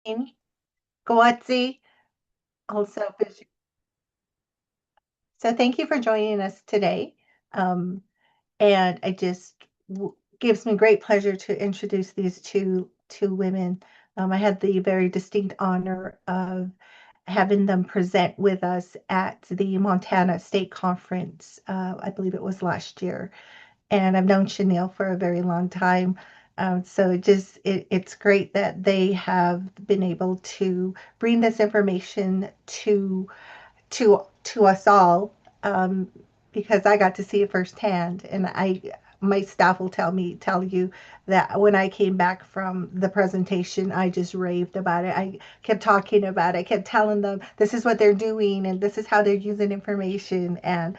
Mio'opokoiksi, also fish. So thank you for joining us today. Um, and I just gives me great pleasure to introduce these two women. I had the very distinct honor of having them present with us at the Montana State Conference. I believe it was last year, and I've known Chaniel for a very long time. So it's great that they have been able to bring this information to us all, um, because I got to see it firsthand, and I my staff will tell you that when I came back from the presentation, I just raved about it. I kept talking about it. I kept telling them this is what they're doing and this is how they're using information, and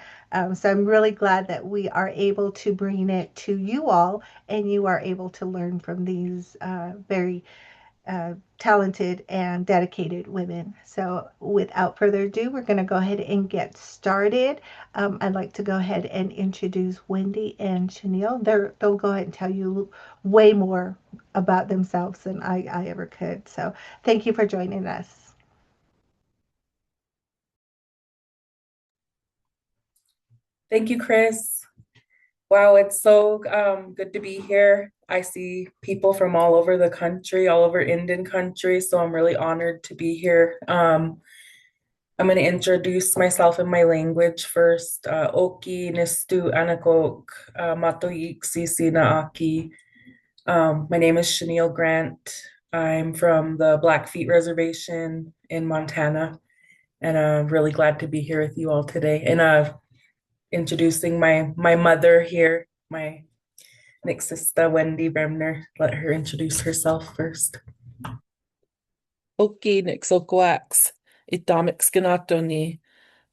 so I'm really glad that we are able to bring it to you all, and you are able to learn from these very talented and dedicated women. So, without further ado, we're going to go ahead and get started. I'd like to go ahead and introduce Wendy and Chaniel. They'll go ahead and tell you way more about themselves than I ever could. So, thank you for joining us. Thank you, Chris. Wow, it's so good to be here. I see people from all over the country, all over Indian country, so I'm really honored to be here. I'm going to introduce myself in my language first. Oki nistu anakok matoik sisi aki. My name is Chaniel Grant. I'm from the Blackfeet Reservation in Montana, and I'm really glad to be here with you all today. And introducing my mother here, my next sister, Wendy Bremner. Let her introduce herself first. Okay, Nixokoax, Itamix Ganatoni,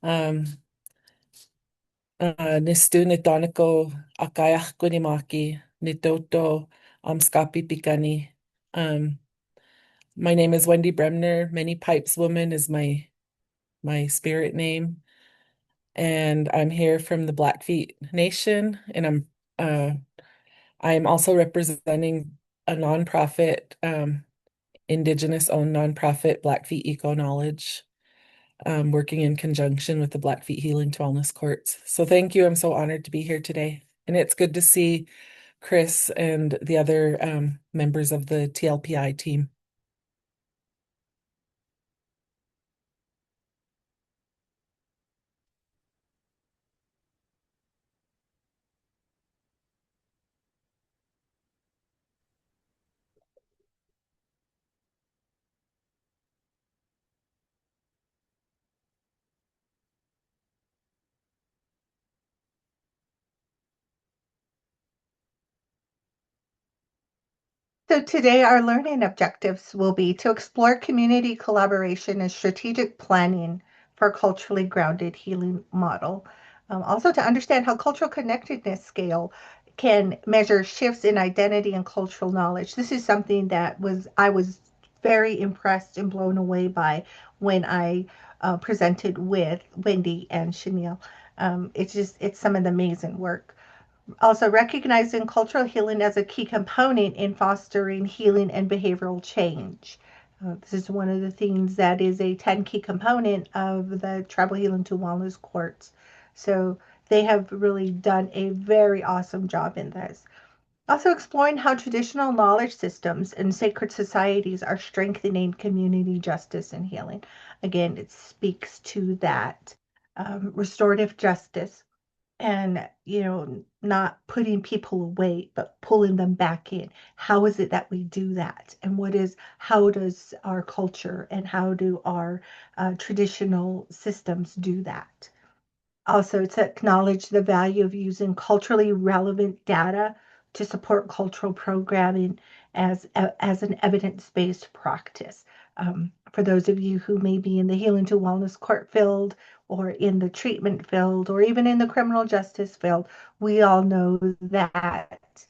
um, Nistu Nitoniko, Akayach Kunimaki, Nitoto, Amskapi Pikani. Um, my name is Wendy Bremner. Many Pipes Woman is my spirit name, and I'm here from the Blackfeet Nation, and uh, I'm also representing a nonprofit, Indigenous-owned nonprofit, Blackfeet Eco Knowledge, working in conjunction with the Blackfeet Healing to Wellness Courts. So thank you. I'm so honored to be here today. And it's good to see Chris and the other members of the TLPI team. So today our learning objectives will be to explore community collaboration and strategic planning for a culturally grounded healing model. Also to understand how cultural connectedness scale can measure shifts in identity and cultural knowledge. This is something that I was very impressed and blown away by when I presented with Wendy and Chaniel. It's some of the amazing work. Also, recognizing cultural healing as a key component in fostering healing and behavioral change. This is one of the things that is a 10 key component of the Tribal Healing to Wellness Courts. So they have really done a very awesome job in this. Also, exploring how traditional knowledge systems and sacred societies are strengthening community justice and healing. Again, it speaks to that restorative justice, and not putting people away but pulling them back in. How is it that we do that, and how does our culture and how do our traditional systems do that? Also, to acknowledge the value of using culturally relevant data to support cultural programming as an evidence-based practice. For those of you who may be in the healing to wellness court field, or in the treatment field, or even in the criminal justice field, we all know that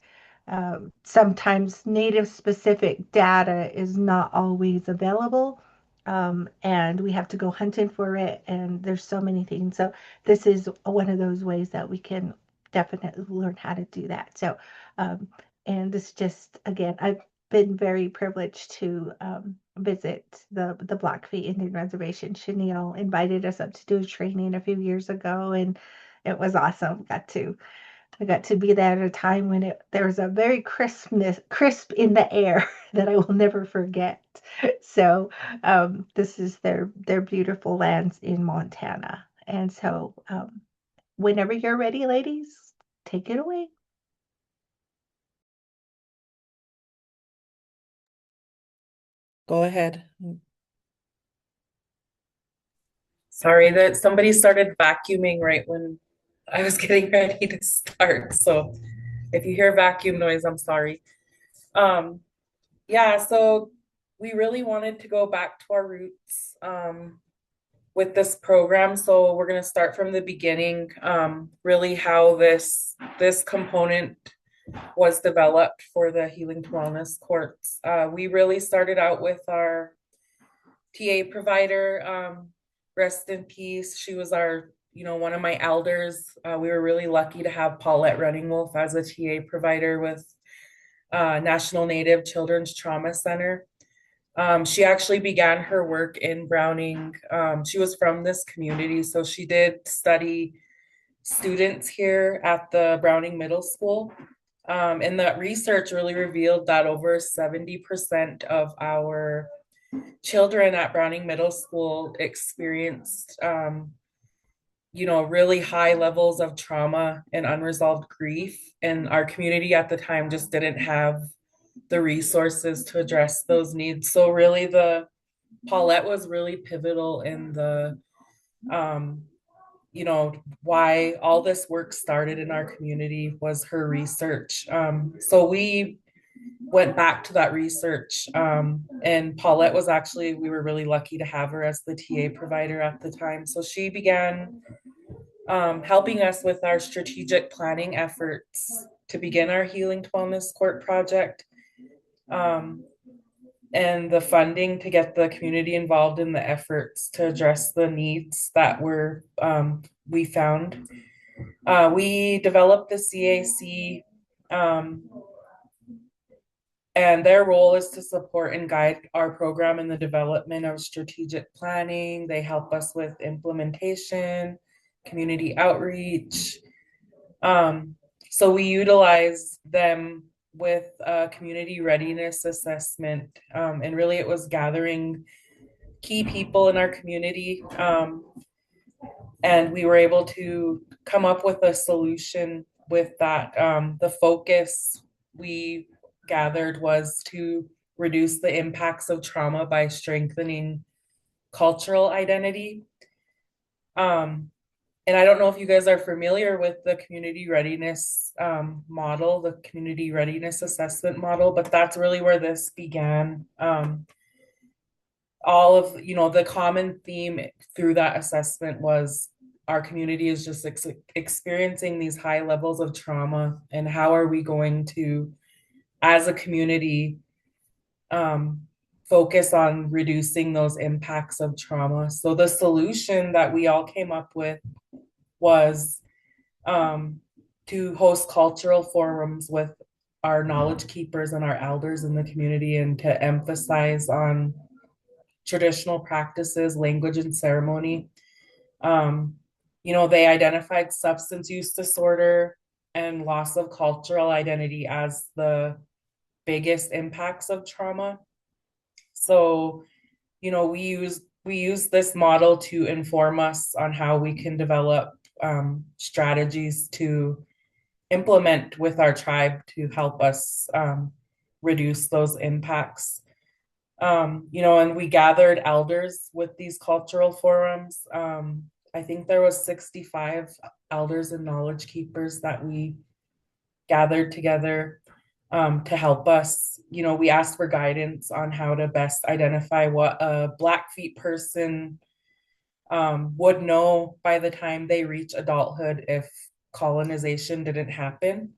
sometimes native specific data is not always available, and we have to go hunting for it. And there's so many things. So this is one of those ways that we can definitely learn how to do that. So, and this just again, been very privileged to visit the Blackfeet Indian Reservation. Chaniel invited us up to do a training a few years ago, and it was awesome. I got to be there at a time when there was a very crisp in the air that I will never forget. So this is their beautiful lands in Montana, and so whenever you're ready, ladies, take it away. Go ahead. Sorry that somebody started vacuuming right when I was getting ready to start. So if you hear vacuum noise, I'm sorry. Um, yeah, so we really wanted to go back to our roots with this program. So we're going to start from the beginning, really how this component was developed for the Healing to Wellness courts. We really started out with our TA provider, rest in peace. She was one of my elders. We were really lucky to have Paulette Running Wolf as a TA provider with National Native Children's Trauma Center. She actually began her work in Browning. She was from this community, so she did study students here at the Browning Middle School. And that research really revealed that over 70% of our children at Browning Middle School experienced, really high levels of trauma and unresolved grief. And our community at the time just didn't have the resources to address those needs. So really Paulette was really pivotal in why all this work started in our community was her research. So we went back to that research. And Paulette we were really lucky to have her as the TA provider at the time. So she began helping us with our strategic planning efforts to begin our Healing to Wellness Court project. And the funding to get the community involved in the efforts to address the needs that we found. We developed the CAC, and their role is to support and guide our program in the development of strategic planning. They help us with implementation, community outreach. So we utilize them with a community readiness assessment. And really it was gathering key people in our community. And we were able to come up with a solution with that. The focus we gathered was to reduce the impacts of trauma by strengthening cultural identity. And I don't know if you guys are familiar with the community readiness model, the community readiness assessment model, but that's really where this began. All of, the common theme through that assessment was our community is just experiencing these high levels of trauma, and how are we going to, as a community, focus on reducing those impacts of trauma. So the solution that we all came up with was to host cultural forums with our knowledge keepers and our elders in the community, and to emphasize on traditional practices, language, and ceremony. They identified substance use disorder and loss of cultural identity as the biggest impacts of trauma. So, we use this model to inform us on how we can develop strategies to implement with our tribe to help us reduce those impacts. And we gathered elders with these cultural forums. I think there was 65 elders and knowledge keepers that we gathered together to help us. We asked for guidance on how to best identify what a Blackfeet person would know by the time they reach adulthood if colonization didn't happen.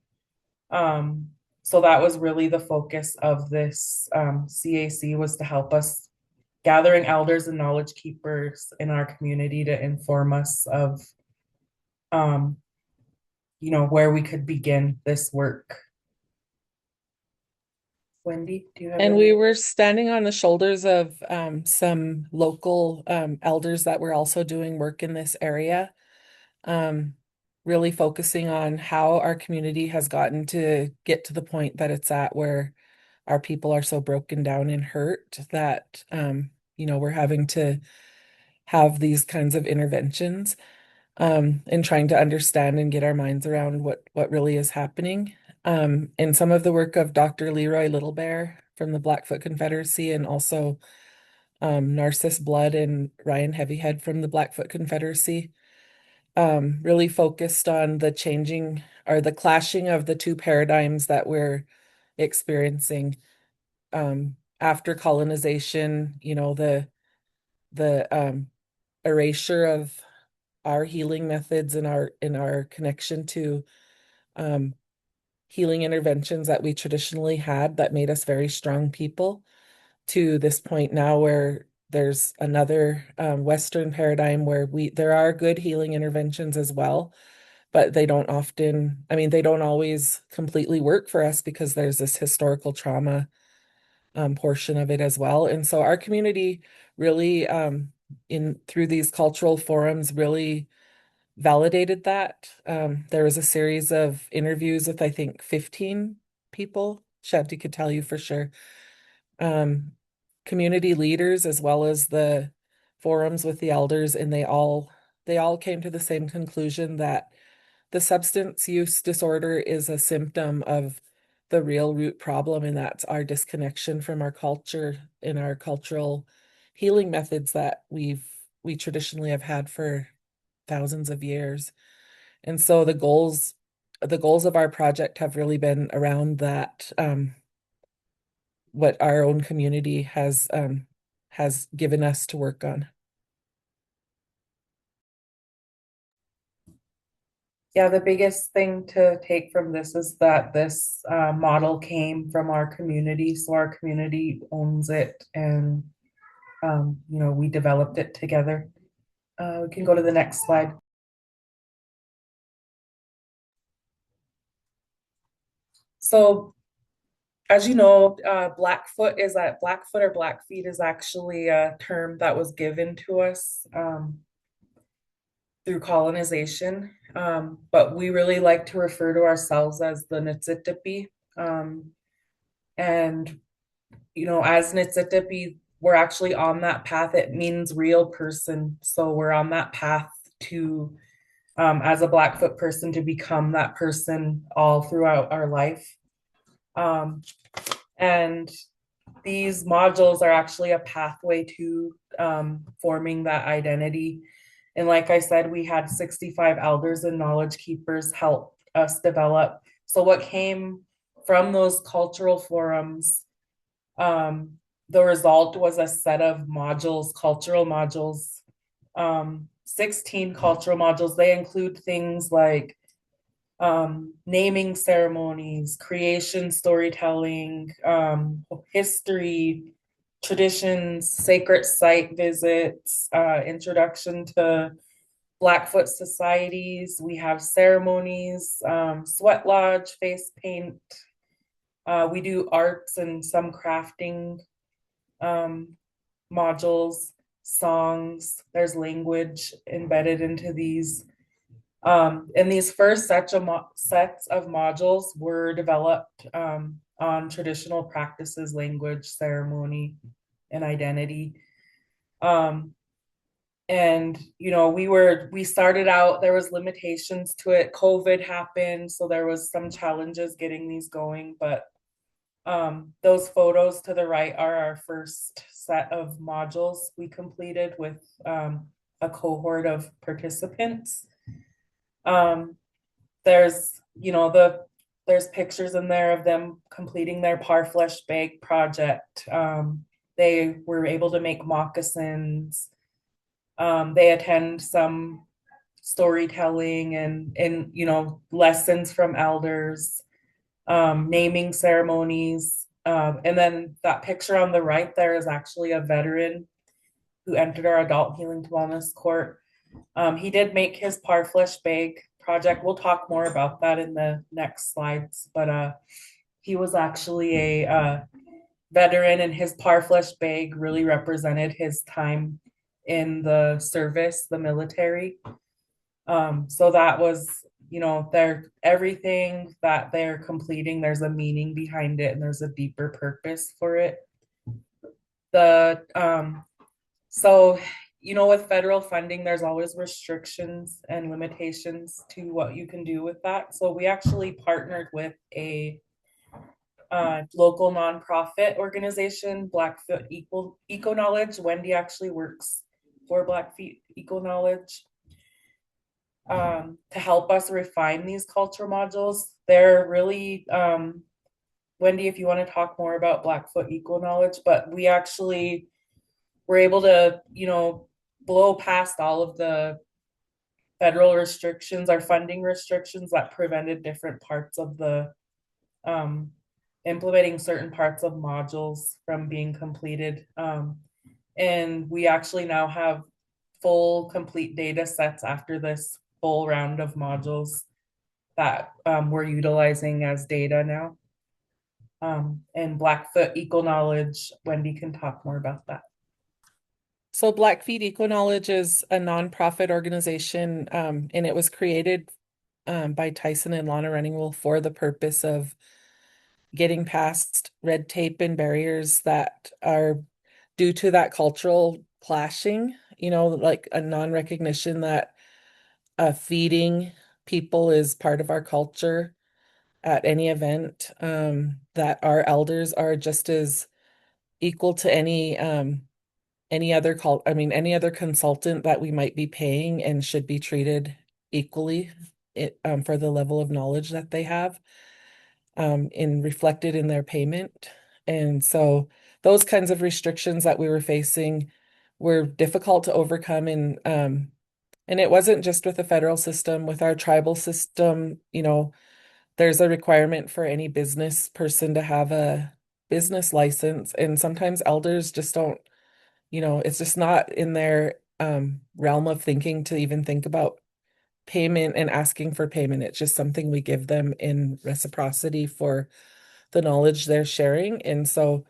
So that was really the focus of this CAC, was to help us gathering elders and knowledge keepers in our community to inform us of, where we could begin this work. Wendy, do you have And any? we were standing on the shoulders of some local elders that were also doing work in this area, um, really focusing on how our community has gotten to get to the point that it's at where our people are so broken down and hurt that we're having to have these kinds of interventions, and trying to understand and get our minds around what really is happening. In some of the work of Dr. Leroy Little Bear from the Blackfoot Confederacy, and also Narcissus Blood and Ryan Heavyhead from the Blackfoot Confederacy, really focused on the changing or the clashing of the two paradigms that we're experiencing after colonization, the erasure of our healing methods and our connection to um, healing interventions that we traditionally had that made us very strong people, to this point now where there's another Western paradigm where there are good healing interventions as well, but they don't often, I mean, they don't always completely work for us because there's this historical trauma portion of it as well. And so our community really, in through these cultural forums, really validated that. There was a series of interviews with, I think, 15 people. Shanti could tell you for sure. Um, Community leaders as well as the forums with the elders, and they all came to the same conclusion that the substance use disorder is a symptom of the real root problem, and that's our disconnection from our culture and our cultural healing methods that we traditionally have had for thousands of years. And so the goals of our project have really been around that, what our own community has given us to work on. Yeah, the biggest thing to take from this is that this model came from our community, so our community owns it, and we developed it together. We can go to the next slide. So, as you know, Blackfoot or Blackfeet is actually a term that was given to us through colonization. But we really like to refer to ourselves as the Nitsitapi. And, as Nitsitapi, we're actually on that path. It means real person. So we're on that path to, as a Blackfoot person, to become that person all throughout our life. And these modules are actually a pathway to forming that identity. And like I said, we had 65 elders and knowledge keepers help us develop. So what came from those cultural forums, the result was a set of modules, cultural modules, 16 cultural modules. They include things like naming ceremonies, creation, storytelling, history, traditions, sacred site visits, introduction to Blackfoot societies. We have ceremonies, sweat lodge, face paint. We do arts and some crafting modules, songs. There's language embedded into these. And these first sets of modules were developed on traditional practices, language, ceremony, and identity. And we started out, there was limitations to it. COVID happened, so there was some challenges getting these going, but those photos to the right are our first set of modules we completed with a cohort of participants. There's there's pictures in there of them completing their Parfleche bag project. They were able to make moccasins. They attend some storytelling and lessons from elders, naming ceremonies. And then that picture on the right there is actually a veteran who entered our adult healing to wellness court. He did make his Parfleche bag project. We'll talk more about that in the next slides, but He was actually a veteran, and his parfleche bag really represented his time in the service, the military. So that was, they're everything that they're completing, there's a meaning behind it and there's a deeper purpose for it. The so with federal funding, there's always restrictions and limitations to what you can do with that. So we actually partnered with a local nonprofit organization, Blackfoot Eco Knowledge. Wendy actually works for Blackfeet Eco Knowledge to help us refine these culture modules. They're really, Wendy, if you want to talk more about Blackfoot Eco Knowledge, but we actually were able to, blow past all of the federal restrictions, our funding restrictions that prevented different parts of the implementing certain parts of modules from being completed. And we actually now have full complete data sets after this full round of modules that we're utilizing as data now. And Blackfoot Eco Knowledge, Wendy can talk more about that. So Blackfeet Eco Knowledge is a nonprofit organization, and it was created by Tyson and Lana Runningwell for the purpose of getting past red tape and barriers that are due to that cultural clashing, like a non-recognition that feeding people is part of our culture at any event, that our elders are just as equal to any other any other consultant that we might be paying and should be treated equally for the level of knowledge that they have reflected in their payment. And so those kinds of restrictions that we were facing were difficult to overcome, and it wasn't just with the federal system. With our tribal system, there's a requirement for any business person to have a business license, and sometimes elders just don't, it's just not in their realm of thinking to even think about payment and asking for payment. It's just something we give them in reciprocity for the knowledge they're sharing. And so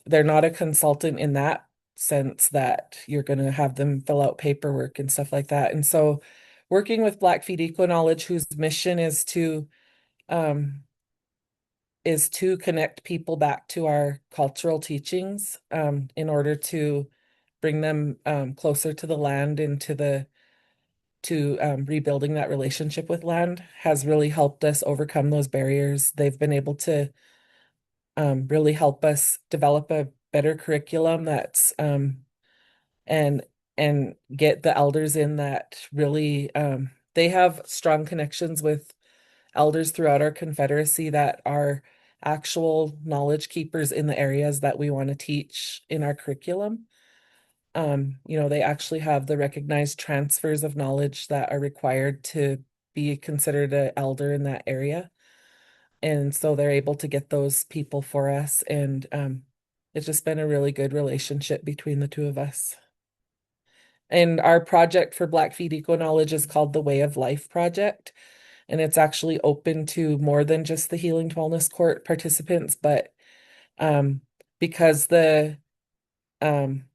they're not a consultant in that sense that you're going to have them fill out paperwork and stuff like that. And so working with Blackfeet Eco Knowledge, whose mission um, is to connect people back to our cultural teachings, in order to bring them closer to the land and to rebuilding that relationship with land, has really helped us overcome those barriers. They've been able to really help us develop a better curriculum that's and get the elders in that really they have strong connections with elders throughout our confederacy that are actual knowledge keepers in the areas that we want to teach in our curriculum. They actually have the recognized transfers of knowledge that are required to be considered an elder in that area. And so they're able to get those people for us. And it's just been a really good relationship between the two of us. And our project for Blackfeet Eco Knowledge is called the Way of Life Project. And it's actually open to more than just the Healing to Wellness Court participants, but um, because the um,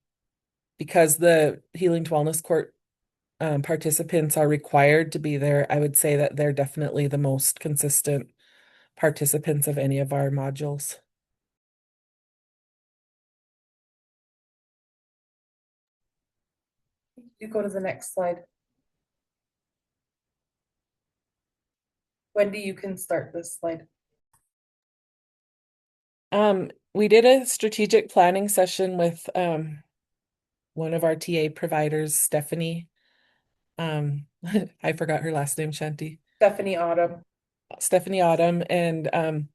because the Healing to Wellness Court participants are required to be there, I would say that they're definitely the most consistent participants of any of our modules. You go to the next slide. Wendy, you can start this slide. We did a strategic planning session with one of our TA providers, Stephanie. I forgot her last name, Shanti. Stephanie Autumn. Stephanie Autumn, and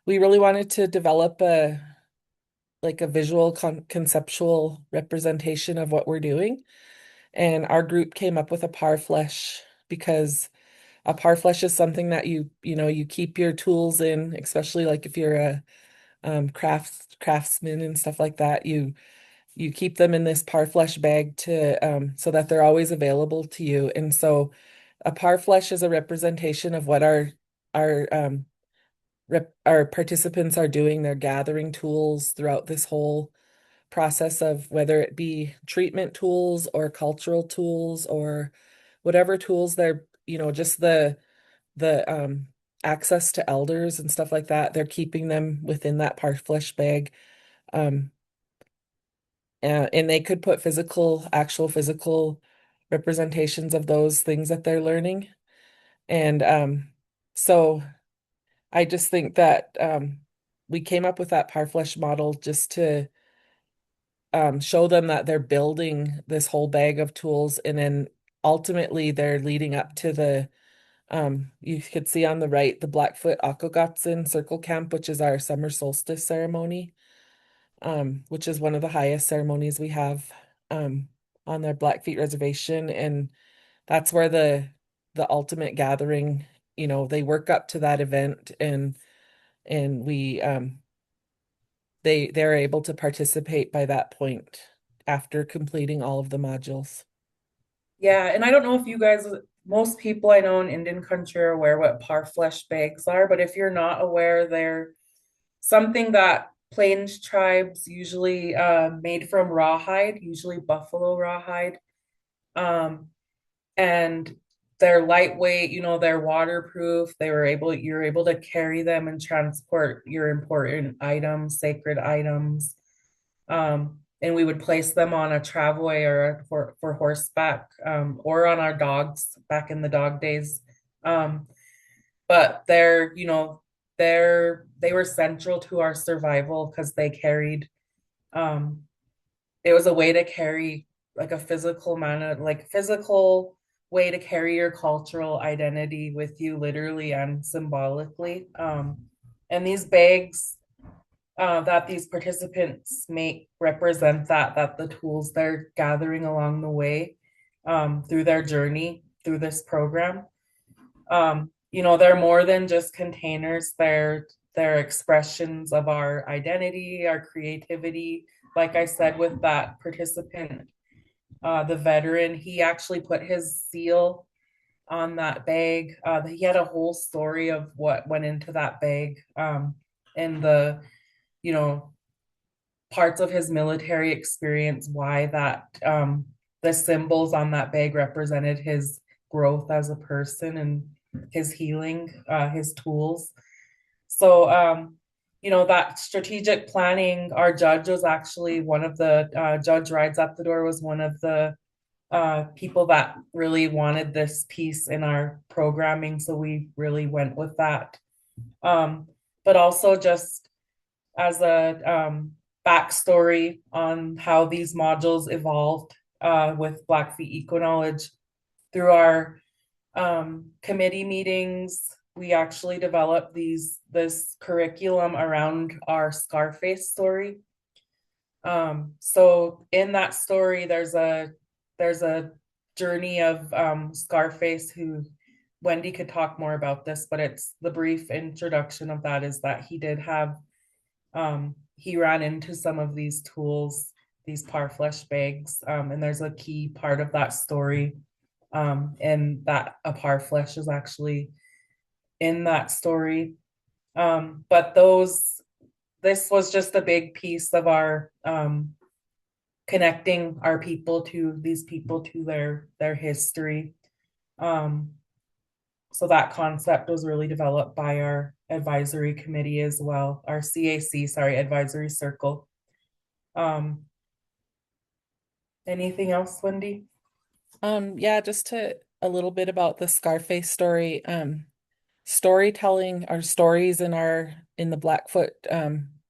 we really wanted to develop a visual conceptual representation of what we're doing. And our group came up with a parfleche because a parfleche is something that you keep your tools in, especially like if you're a craftsman and stuff like that. You keep them in this parfleche bag to so that they're always available to you. And so a parfleche is a representation of what our our participants are doing. They're gathering tools throughout this whole process of whether it be treatment tools or cultural tools or whatever tools they're, just the access to elders and stuff like that. They're keeping them within that parfleche bag. Um, and they could put actual physical representations of those things that they're learning. And so I just think that we came up with that parfleche model just to show them that they're building this whole bag of tools, and then ultimately they're leading up to you could see on the right the Blackfoot Akogotsin Circle Camp, which is our summer solstice ceremony, which is one of the highest ceremonies we have on their Blackfeet reservation, and that's where the ultimate gathering, they work up to that event, and we they're able to participate by that point after completing all of the modules. Yeah, and I don't know if you guys, most people I know in Indian country are aware what parfleche bags are, but if you're not aware, they're something that Plains tribes usually made from rawhide, usually buffalo rawhide. Um, and they're lightweight, they're waterproof. You're able to carry them and transport your important items, sacred items. And we would place them on a travois for horseback, or on our dogs back in the dog days. But they were central to our survival because they carried, um, it was a way to carry like a physical manner, like physical way to carry your cultural identity with you, literally and symbolically. And these bags that these participants make represent that the tools they're gathering along the way, through their journey through this program. They're more than just containers. They're expressions of our identity, our creativity. Like I said, with that participant, the veteran, he actually put his seal on that bag. He had a whole story of what went into that bag, and you know, parts of his military experience, why the symbols on that bag represented his growth as a person and his healing, his tools. So, that strategic planning, our judge was actually one of the Judge Rides Up the Door was one of the people that really wanted this piece in our programming. So we really went with that. But also just as a backstory on how these modules evolved with Blackfeet Eco Knowledge through our committee meetings. We actually developed this curriculum around our Scarface story. So in that story, there's a journey of Scarface, who Wendy could talk more about this, but it's the brief introduction of that is that he did have he ran into some of these tools, these parfleche bags, and there's a key part of that story, and that a parfleche is actually in that story. But this was just a big piece of our connecting our people to these people to their history. So that concept was really developed by our advisory committee as well, our CAC, sorry, advisory circle. Anything else, Wendy? Yeah, just a little bit about the Scarface story. Storytelling, our stories in the Blackfoot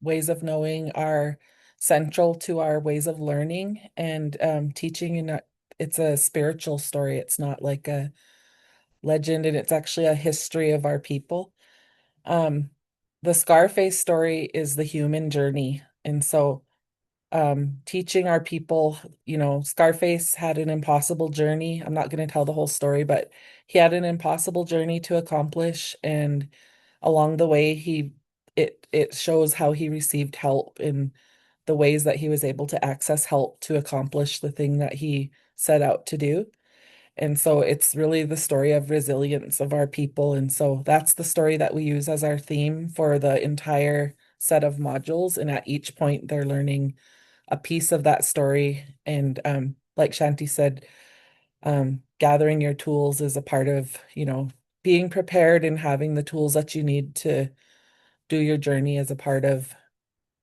ways of knowing are central to our ways of learning and teaching. And it's a spiritual story. It's not like a legend, and it's actually a history of our people. Um, the Scarface story is the human journey, and so teaching our people, Scarface had an impossible journey. I'm not going to tell the whole story, but he had an impossible journey to accomplish, and along the way it shows how he received help in the ways that he was able to access help to accomplish the thing that he set out to do. And so it's really the story of resilience of our people. And so that's the story that we use as our theme for the entire set of modules. And at each point, they're learning a piece of that story. And like Shanti said, gathering your tools is a part of, being prepared and having the tools that you need to do your journey as a part of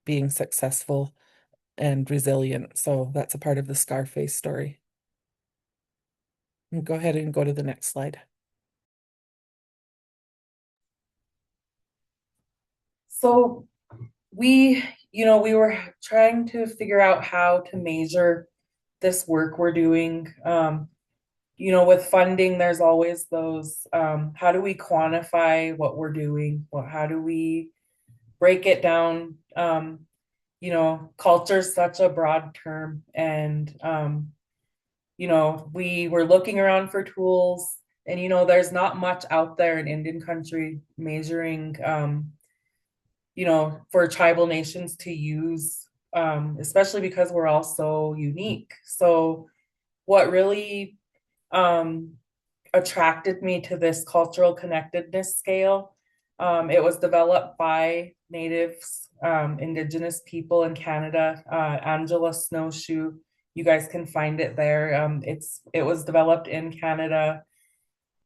being successful and resilient. So that's a part of the Scarface story. And go ahead and go to the next slide. So we were trying to figure out how to measure this work we're doing. With funding, there's always those, how do we quantify what we're doing? How do we break it down? Culture is such a broad term, and we were looking around for tools, and there's not much out there in Indian country measuring, for tribal nations to use, especially because we're all so unique. So what really attracted me to this cultural connectedness scale, it was developed by Natives, Indigenous people in Canada, Angela Snowshoe. You guys can find it there. It was developed in Canada.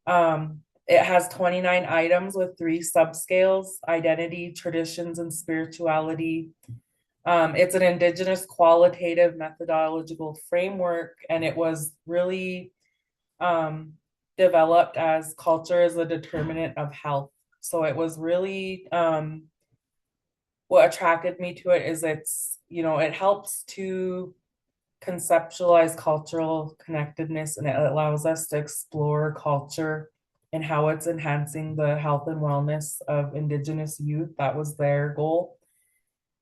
It has 29 items with 3 subscales: identity, traditions, and spirituality. It's an Indigenous qualitative methodological framework, and it was really developed as culture as a determinant of health. So it was really, what attracted me to it is it helps to conceptualize cultural connectedness, and it allows us to explore culture and how it's enhancing the health and wellness of Indigenous youth. That was their goal.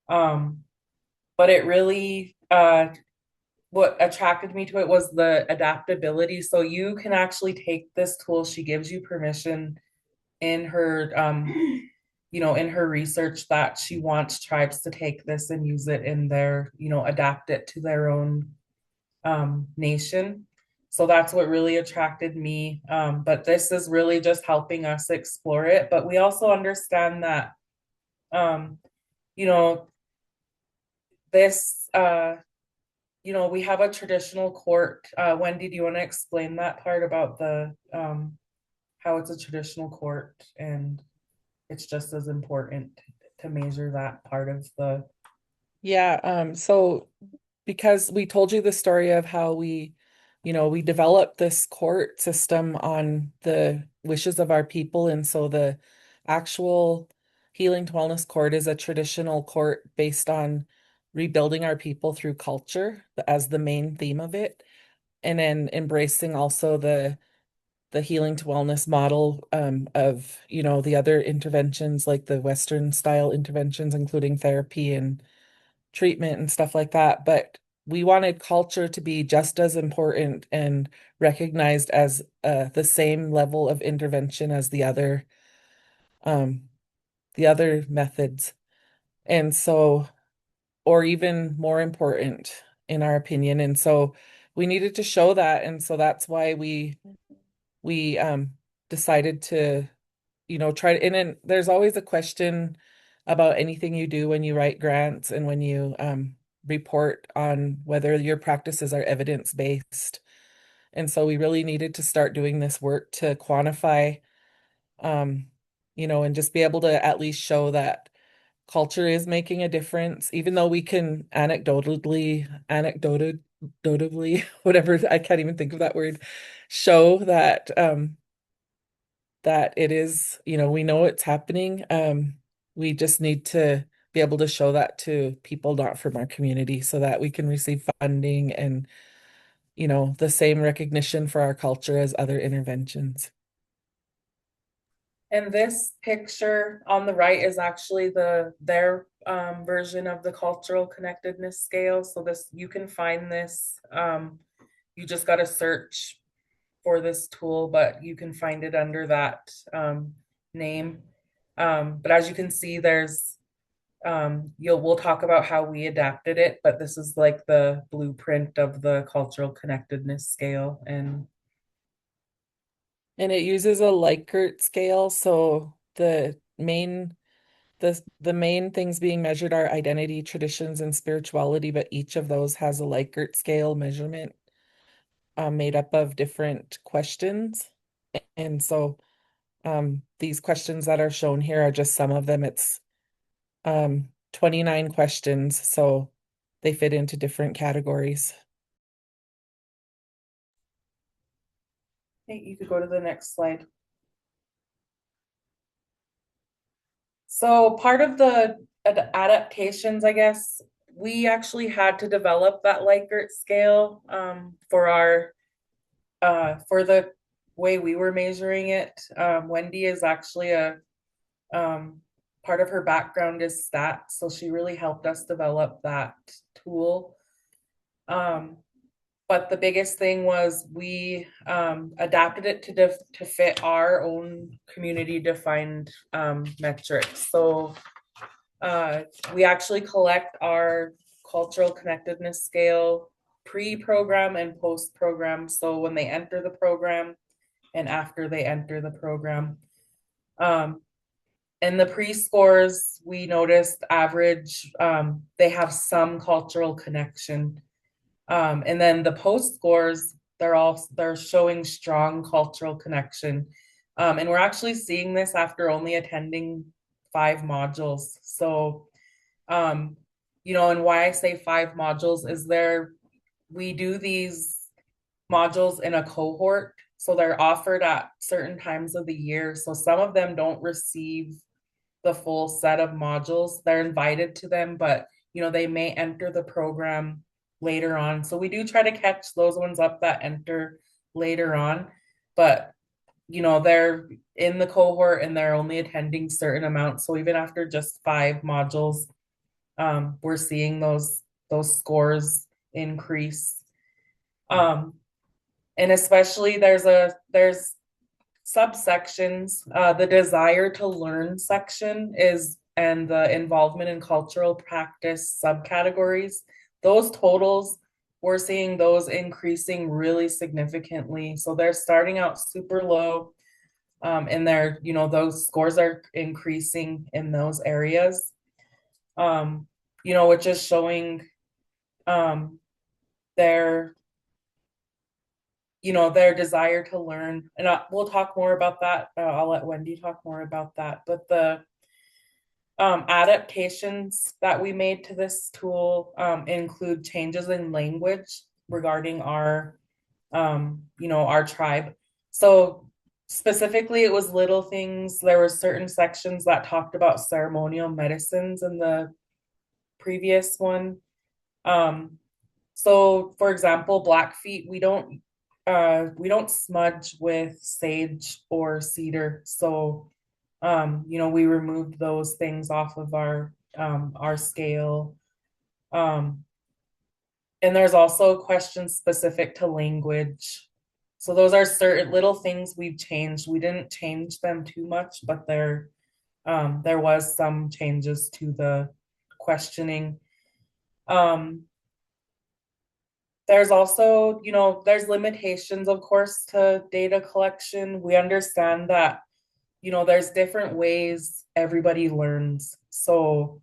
But it really, what attracted me to it was the adaptability. So you can actually take this tool. She gives you permission in her, in her research that she wants tribes to take this and use it in their, adapt it to their own nation. So that's what really attracted me. But this is really just helping us explore it. But we also understand that, you know, this, we have a traditional court. Wendy, do you want to explain that part about the how it's a traditional court, and it's just as important to measure that part of the. Yeah, so because we told you the story of how we developed this court system on the wishes of our people. And so the actual Healing to Wellness Court is a traditional court based on rebuilding our people through culture as the main theme of it. And then embracing also the healing to wellness model of, the other interventions like the Western style interventions, including therapy and treatment and stuff like that. But we wanted culture to be just as important and recognized as the same level of intervention as um, the other methods. And so, or even more important in our opinion. And so we needed to show that. And so that's why we decided to, try to, and then there's always a question about anything you do when you write grants and when you report on whether your practices are evidence-based. And so we really needed to start doing this work to quantify, um, and just be able to at least show that culture is making a difference, even though we can anecdotally, whatever, I can't even think of that word, show that it is, we know it's happening. We just need to be able to show that to people not from our community so that we can receive funding and, the same recognition for our culture as other interventions. And this picture on the right is actually their version of the cultural connectedness scale. So you can find this. You just got to search for this tool, but you can find it under that name. But as you can see, we'll talk about how we adapted it, but this is like the blueprint of the cultural connectedness scale. And And it uses a Likert scale, so the main things being measured are identity, traditions, and spirituality, but each of those has a Likert scale measurement made up of different questions. And so these questions that are shown here are just some of them. It's 29 questions, so they fit into different categories. Hey, you could go to the next slide. So part of the adaptations, I guess, we actually had to develop that Likert scale for the way we were measuring it. Wendy is actually a part of her background is stats, so she really helped us develop that tool. But the biggest thing was we adapted it to fit our own community defined metrics. So we actually collect our cultural connectedness scale pre-program and post-program. So when they enter the program and after they enter the program. And the pre-scores, we noticed average, they have some cultural connection. And then the post scores, they're showing strong cultural connection. And we're actually seeing this after only attending 5 modules. So, and why I say 5 modules is we do these modules in a cohort. So they're offered at certain times of the year. So some of them don't receive the full set of modules. They're invited to them, but they may enter the program later on. So we do try to catch those ones up that enter later on, but they're in the cohort and they're only attending certain amounts. So even after just 5 modules, we're seeing those scores increase. And especially there's subsections. The desire to learn section and the involvement in cultural practice subcategories. Those totals, we're seeing those increasing really significantly. So they're starting out super low, and those scores are increasing in those areas. Which is showing their their desire to learn. And we'll talk more about that. I'll let Wendy talk more about that. But the adaptations that we made to this tool include changes in language regarding our tribe. So specifically, it was little things. There were certain sections that talked about ceremonial medicines in the previous one. So for example, Blackfeet, we don't smudge with sage or cedar. So, we removed those things off of our scale. And there's also questions specific to language. So those are certain little things we've changed. We didn't change them too much, but there was some changes to the questioning. There's also, there's limitations, of course, to data collection. We understand that, there's different ways everybody learns. So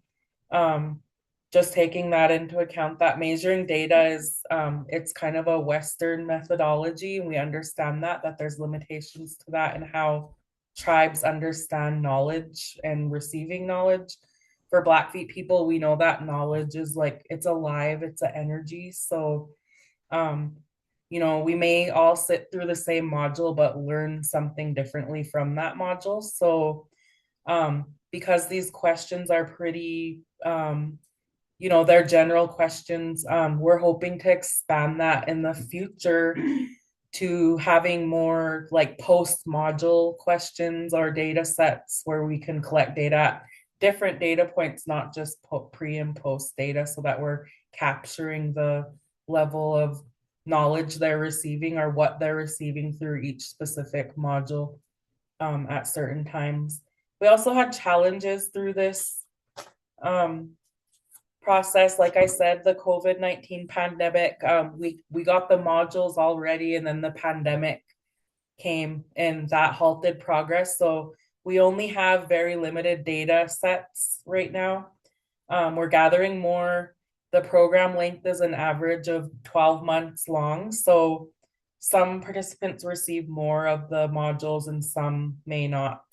just taking that into account, that measuring data is, it's kind of a Western methodology. And we understand that there's limitations to that and how tribes understand knowledge and receiving knowledge. For Blackfeet people, we know that knowledge is it's alive, it's an energy. So we may all sit through the same module, but learn something differently from that module. So, because these questions are pretty, they're general questions, we're hoping to expand that in the future to having more post-module questions or data sets where we can collect data at different data points, not just pre and post data, so that we're capturing the level of knowledge they're receiving or what they're receiving through each specific module at certain times. We also had challenges through this process. Like I said, the COVID-19 pandemic, we got the modules already, and then the pandemic came, and that halted progress. So we only have very limited data sets right now. We're gathering more. The program length is an average of 12 months long. So some participants receive more of the modules and some may not.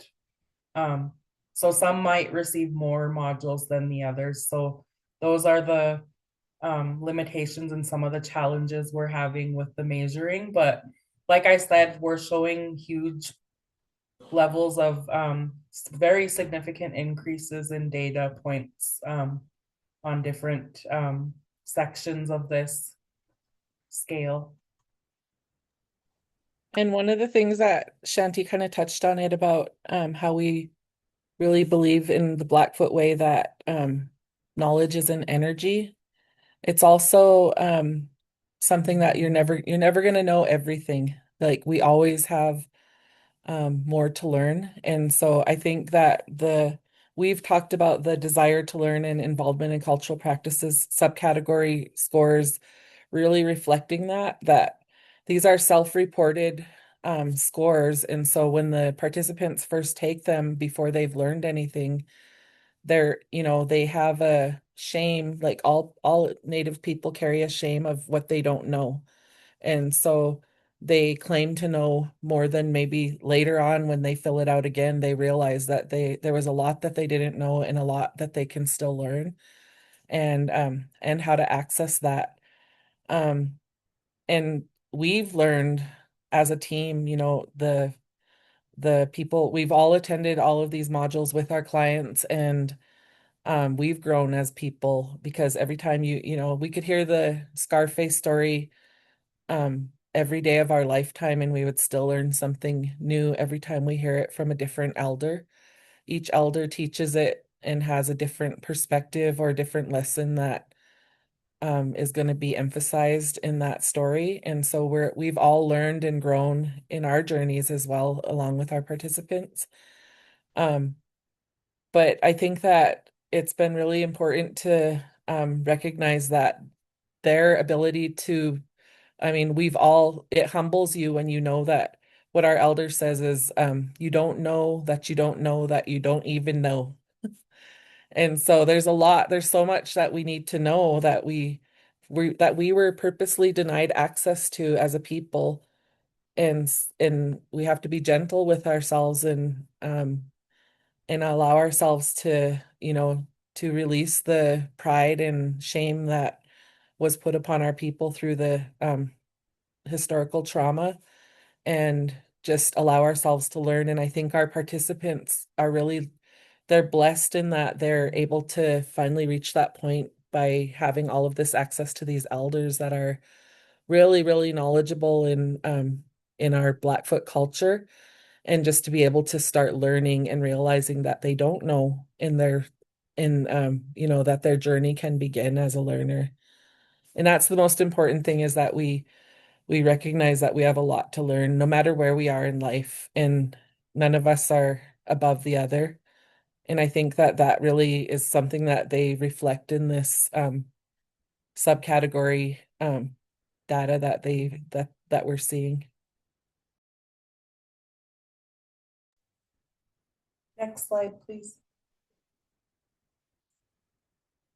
So some might receive more modules than the others. So those are the limitations and some of the challenges we're having with the measuring. But like I said, we're showing huge levels of very significant increases in data points on different sections of this scale. And one of the things that Shanti kind of touched on it about how we really believe in the Blackfoot way that knowledge is an energy. It's also something that you're never going to know everything. Like we always have more to learn. And so I think that we've talked about the desire to learn and involvement in cultural practices subcategory scores really reflecting that these are self-reported scores. And so when the participants first take them before they've learned anything, they have a shame, like all Native people carry a shame of what they don't know. And so they claim to know more than maybe later on when they fill it out again, they realize that there was a lot that they didn't know and a lot that they can still learn and how to access that. And we've learned as a team, the people, we've all attended all of these modules with our clients and we've grown as people because every time we could hear the Scarface story every day of our lifetime, and we would still learn something new every time we hear it from a different elder. Each elder teaches it and has a different perspective or a different lesson that is going to be emphasized in that story. And so we've all learned and grown in our journeys as well, along with our participants. Um, but I think that it's been really important to recognize that their ability to, I mean, it humbles you when you know that what our elder says is, you don't know that you don't know that you don't even know. And so there's so much that we need to know that we were purposely denied access to as a people. And we have to be gentle with ourselves and allow ourselves to release the pride and shame that was put upon our people through the historical trauma and just allow ourselves to learn. And I think our participants they're blessed in that they're able to finally reach that point by having all of this access to these elders that are really, really knowledgeable in our Blackfoot culture, and just to be able to start learning and realizing that they don't know that their journey can begin as a learner. And that's the most important thing, is that we recognize that we have a lot to learn no matter where we are in life, and none of us are above the other. And I think that really is something that they reflect in this subcategory data that we're seeing. Next slide, please.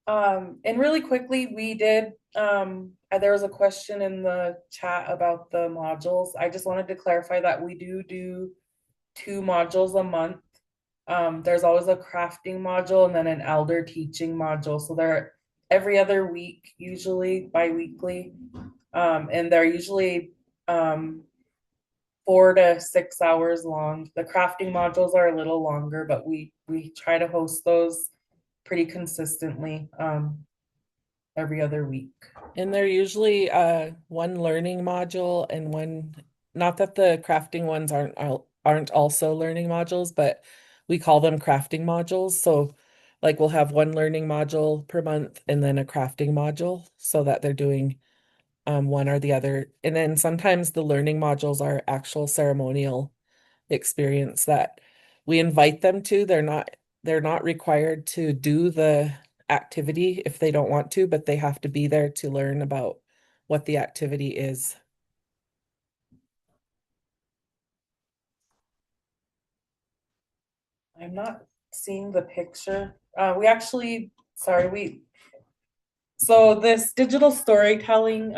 And really quickly, there was a question in the chat about the modules. I just wanted to clarify that we do 2 modules a month. There's always a crafting module and then an elder teaching module. So they're every other week, usually bi-weekly. And they're usually 4 to 6 hours long. The crafting modules are a little longer, but we try to host those pretty consistently every other week. And they're usually one learning module and one, not that the crafting ones aren't also learning modules, but we call them crafting modules. So like we'll have one learning module per month and then a crafting module, so that they're doing one or the other. And then sometimes the learning modules are actual ceremonial experience that we invite them to. They're not required to do the activity if they don't want to, but they have to be there to learn about what the activity is. I'm not seeing the picture. We actually, sorry, so this digital storytelling,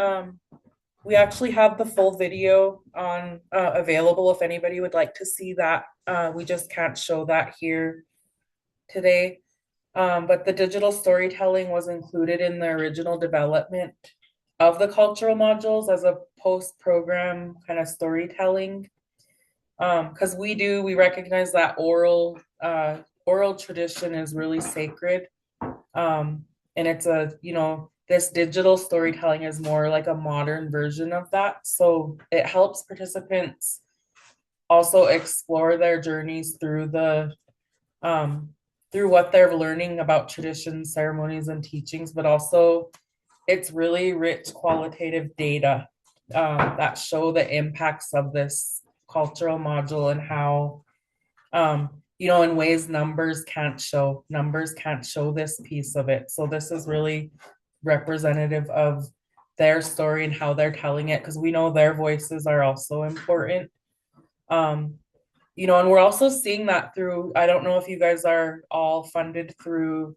we actually have the full video on available if anybody would like to see that. We just can't show that here today. But the digital storytelling was included in the original development of the cultural modules as a post-program kind of storytelling. Because we recognize that oral tradition is really sacred. And it's this digital storytelling is more like a modern version of that. So it helps participants also explore their journeys through what they're learning about traditions, ceremonies, and teachings, but also it's really rich qualitative data that show the impacts of this cultural module and how in ways numbers can't show this piece of it. So this is really representative of their story and how they're telling it, because we know their voices are also important. And we're also seeing that through, I don't know if you guys are all funded through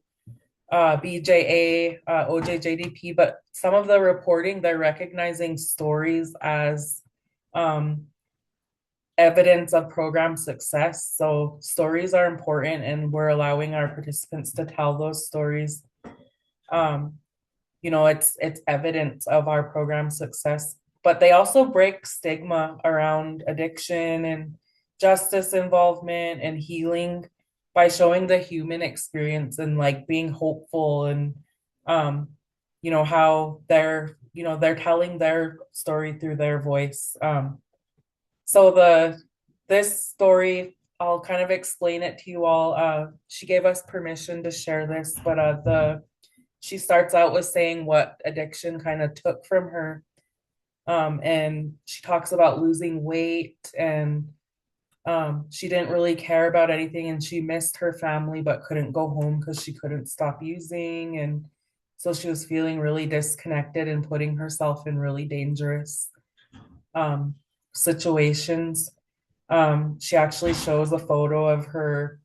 BJA, OJJDP, but some of the reporting, they're recognizing stories as evidence of program success. So stories are important, and we're allowing our participants to tell those stories. It's evidence of our program success, but they also break stigma around addiction and justice involvement and healing by showing the human experience and like being hopeful and how they're telling their story through their voice. So this story, I'll kind of explain it to you all. She gave us permission to share this, but she starts out with saying what addiction kind of took from her. And she talks about losing weight, and she didn't really care about anything, and she missed her family but couldn't go home because she couldn't stop using. And so she was feeling really disconnected and putting herself in really dangerous situations. She actually shows a photo of her.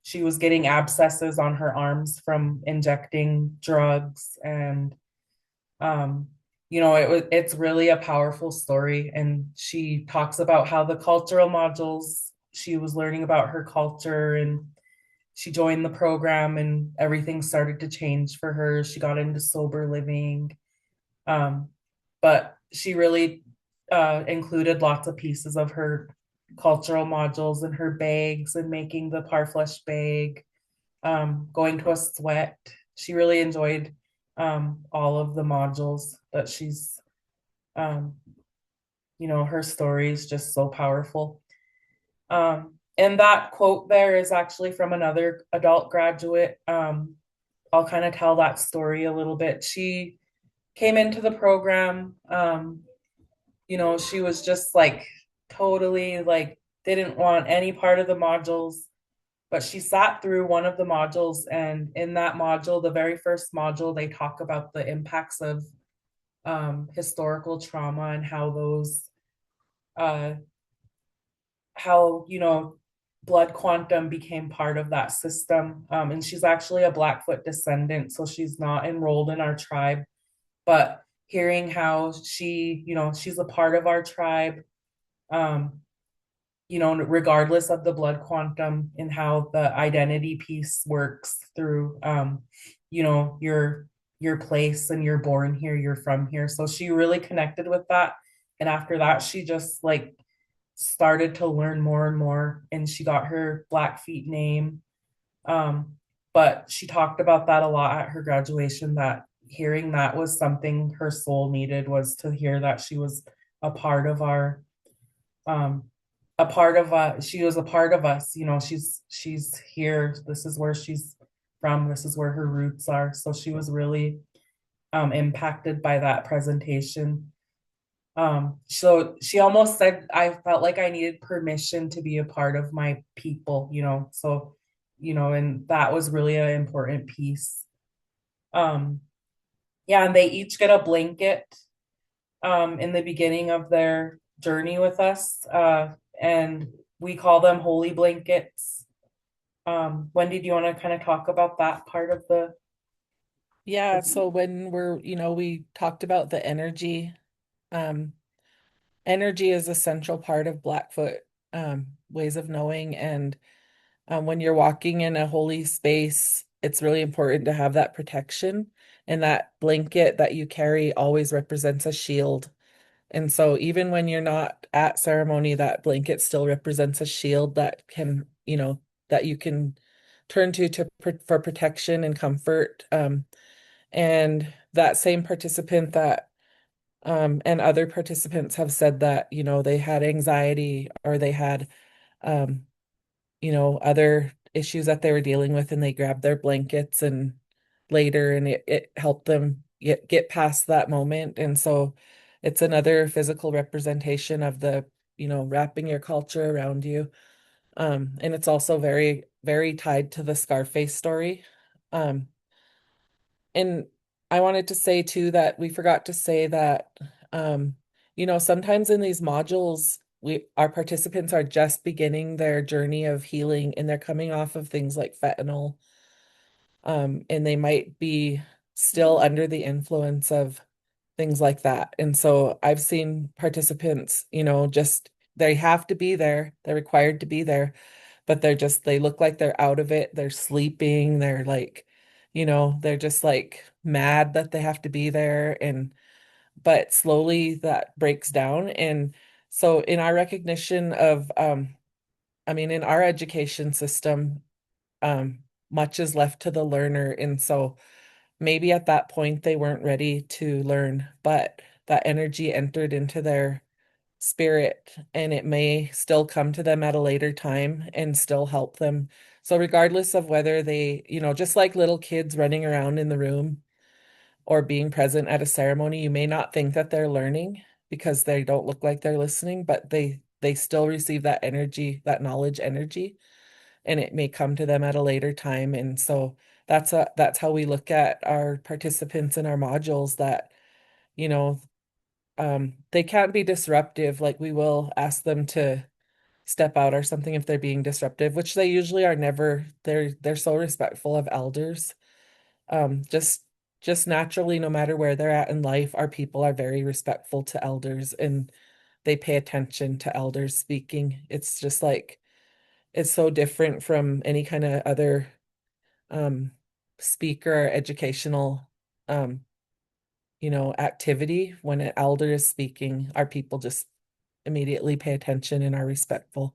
She was getting abscesses on her arms from injecting drugs, and it's really a powerful story. And she talks about how the cultural modules, she was learning about her culture, and she joined the program and everything started to change for her. She got into sober living. But she really included lots of pieces of her cultural modules in her bags, and making the parfleche bag, going to a sweat. She really enjoyed all of the modules that she's, her story is just so powerful. And that quote there is actually from another adult graduate. I'll kind of tell that story a little bit. She came into the program, she was just like totally like didn't want any part of the modules, but she sat through one of the modules, and in that module, the very first module, they talk about the impacts of historical trauma and how those blood quantum became part of that system. And she's actually a Blackfoot descendant, so she's not enrolled in our tribe, but hearing how she's a part of our tribe, regardless of the blood quantum, and how the identity piece works through, your place, and you're born here, you're from here. So she really connected with that. And after that, she just like started to learn more and more, and she got her Blackfeet name. But she talked about that a lot at her graduation, that hearing that was something her soul needed, was to hear that she was a part of our, she was a part of us. She's here. This is where she's from. This is where her roots are. So she was really impacted by that presentation. So she almost said, I felt like I needed permission to be a part of my people, so, and that was really an important piece. Yeah, and they each get a blanket in the beginning of their journey with us. And we call them holy blankets. Wendy, do you want to kind of talk about that part of Yeah, so when we talked about the energy. Um, Energy is a central part of Blackfoot ways of knowing. And when you're walking in a holy space, it's really important to have that protection. And that blanket that you carry always represents a shield. And so even when you're not at ceremony, that blanket still represents a shield that can, that you can turn for protection and comfort. And that same participant and other participants have said that, they had anxiety or they had, um, other issues that they were dealing with, and they grabbed their blankets and later, and it helped them get past that moment. And so it's another physical representation of wrapping your culture around you. And it's also very, very tied to the Scarface story. Um, and I wanted to say too that we forgot to say that, sometimes in these modules, our participants are just beginning their journey of healing and they're coming off of things like fentanyl. And they might be still under the influence of things like that. And so I've seen participants, just they have to be there, they're required to be there, but they look like they're out of it. They're sleeping. They're like, they're just like mad that they have to be there. But slowly that breaks down. And so in our recognition of, in our education system, um, much is left to the learner. And so maybe at that point they weren't ready to learn, but that energy entered into their spirit and it may still come to them at a later time and still help them. So regardless of whether they, just like little kids running around in the room or being present at a ceremony, you may not think that they're learning because they don't look like they're listening, but they still receive that energy, that knowledge energy, and it may come to them at a later time. And so that's how we look at our participants in our modules, that, you know, they can't be disruptive. Like we will ask them to step out or something if they're being disruptive, which they usually are never. They're so respectful of elders. Um, just just naturally, no matter where they're at in life, our people are very respectful to elders and they pay attention to elders speaking. It's just like it's so different from any kind of other um speaker or educational um activity. When an elder is speaking, our people just immediately pay attention and are respectful.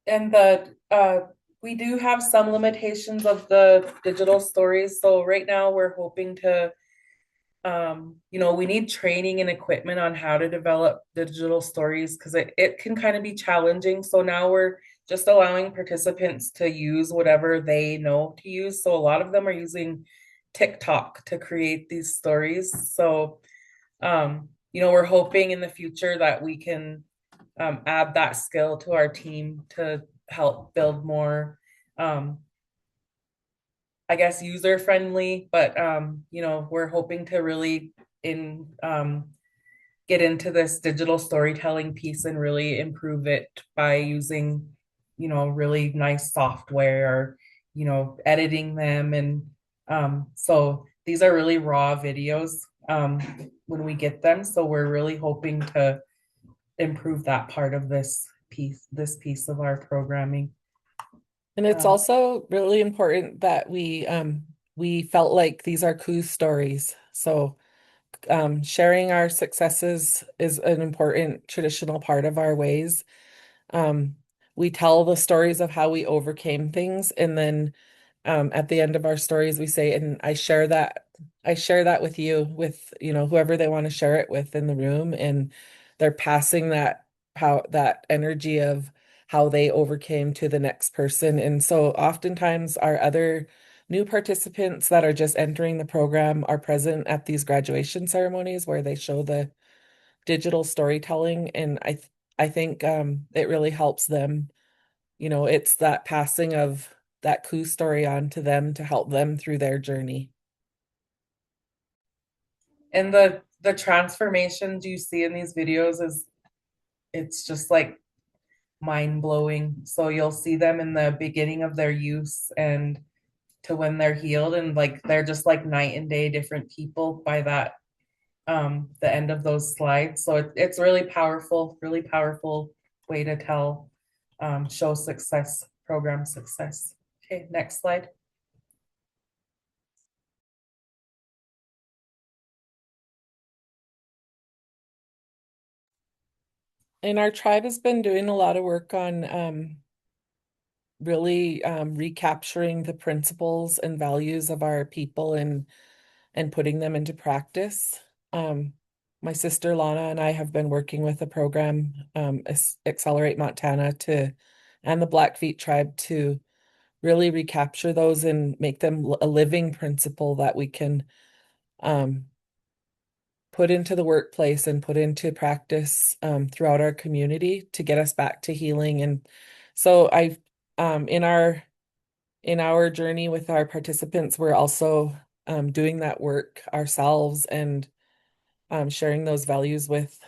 and we do have some limitations of the digital stories. So right now we're hoping to, we need training and equipment on how to develop digital stories because it can kind of be challenging. So now we're just allowing participants to use whatever they know to use. So a lot of them are using TikTok to create these stories. So, we're hoping in the future that we can add that skill to our team to help build more, um, I guess, user friendly. But we're hoping to really in get into this digital storytelling piece and really improve it by using, really nice software or, editing them. And so these are really raw videos when we get them. So we're really hoping to improve that part of this piece of our programming. And it's Um, also really important that we felt like these are coup stories. So sharing our successes is an important traditional part of our ways. Um, we tell the stories of how we overcame things, and then at the end of our stories, we say, and I share that with you, with, whoever they want to share it with in the room, and they're passing that energy of how they overcame to the next person. And so oftentimes our other new participants that are just entering the program are present at these graduation ceremonies where they show the digital storytelling. And I think it really helps them. It's that passing of that coup story on to them to help them through their journey. And the transformations you see in these videos is it's just like mind blowing. So you'll see them in the beginning of their use and to when they're healed, and like they're just like night and day different people by that the end of those slides. So it's really powerful way to tell show success, program success. Okay, next slide. And our tribe has been doing a lot of work on really recapturing the principles and values of our people and putting them into practice. Um, my sister Lana and I have been working with a program, Accelerate Montana and the Blackfeet tribe to really recapture those and make them a living principle that we can um, put into the workplace and put into practice throughout our community to get us back to healing. And so I've in our journey with our participants, we're also doing that work ourselves and sharing those values with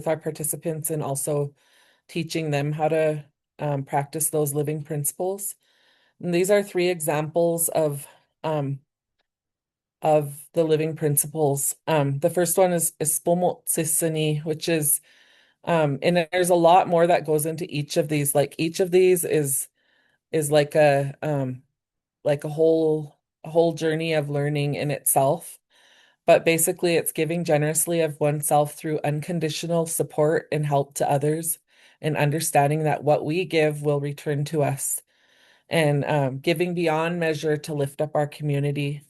our participants and also teaching them how to practice those living principles. And these are three examples of the living principles. The first one is Spomotsisini, which is and there's a lot more that goes into each of these. Like each of these is like a whole journey of learning in itself. But basically, it's giving generously of oneself through unconditional support and help to others, and understanding that what we give will return to us, and giving beyond measure to lift up our community,